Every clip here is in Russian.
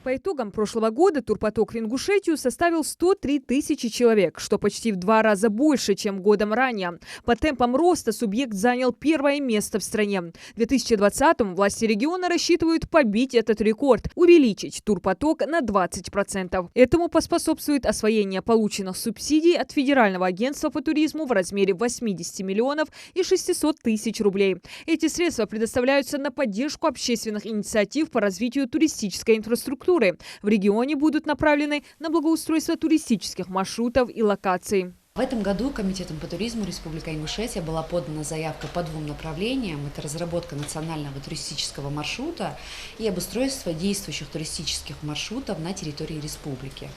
По итогам прошлого года турпоток в Ингушетию составил 103 тысячи человек, что почти в 2 раза больше, чем годом ранее. По темпам роста субъект занял первое место в стране. В 2020-м власти региона рассчитывают побить этот рекорд, увеличить турпоток на 20%. Этому поспособствует освоение полученных субсидий от Федерального агентства по туризму в размере 80 миллионов и 600 тысяч рублей. Эти средства предоставляются на поддержку общественных инициатив по развитию туристической инфраструктуры. В регионе будут направлены на благоустройство туристических маршрутов и локаций. В этом году Комитетом по туризму Республики Ингушетия была подана заявка по 2 направлениям. Это разработка национального туристического маршрута и обустройство действующих туристических маршрутов на территории республики.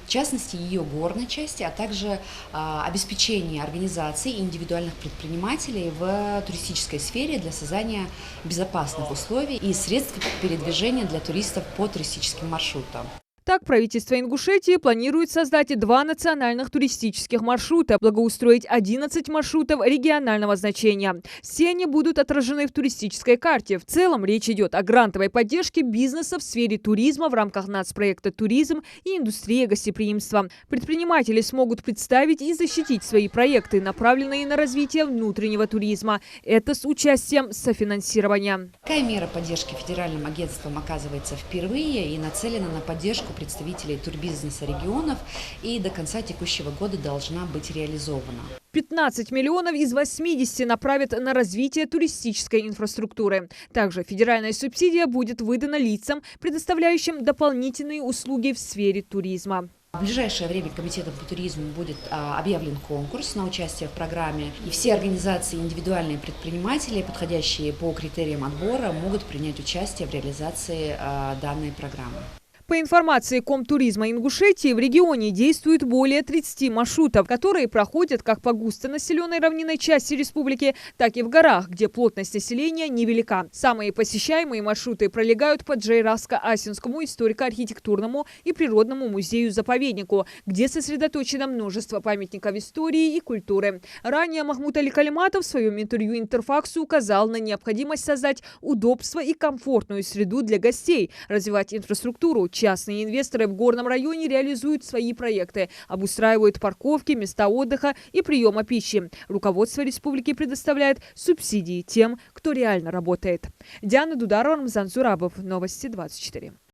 В частности, ее горной части, а также обеспечение организаций и индивидуальных предпринимателей в туристической сфере для создания безопасных условий и средств передвижения для туристов по туристическим маршрутам. Так, правительство Ингушетии планирует создать 2 национальных туристических маршрута, благоустроить 11 маршрутов регионального значения. Все они будут отражены в туристической карте. В целом речь идет о грантовой поддержке бизнеса в сфере туризма в рамках нацпроекта «Туризм и индустрия гостеприимства». Предприниматели смогут представить и защитить свои проекты, направленные на развитие внутреннего туризма. Это с участием софинансирования. Такая мера поддержки Федеральным агентством оказывается впервые и нацелена на поддержку представителей турбизнеса регионов и до конца текущего года должна быть реализована. 15 миллионов из 80 направят на развитие туристической инфраструктуры. Также федеральная субсидия будет выдана лицам, предоставляющим дополнительные услуги в сфере туризма. В ближайшее время Комитетом по туризму будет объявлен конкурс на участие в программе, и все организации и индивидуальные предприниматели, подходящие по критериям отбора, могут принять участие в реализации данной программы. По информации Комтуризма Ингушетии, в регионе действует более 30 маршрутов, которые проходят как по густонаселенной равнинной части республики, так и в горах, где плотность населения невелика. Самые посещаемые маршруты пролегают по Джейраско-Асинскому историко-архитектурному и природному музею-заповеднику, где сосредоточено множество памятников истории и культуры. Ранее Махмуд Али Калиматов в своем интервью Интерфаксу указал на необходимость создать удобство и комфортную среду для гостей, развивать инфраструктуру. Частные инвесторы в горном районе реализуют свои проекты, обустраивают парковки, места отдыха и приема пищи. Руководство республики предоставляет субсидии тем, кто реально работает. Диана Дударова, Рамзан Зурабов. Новости 24.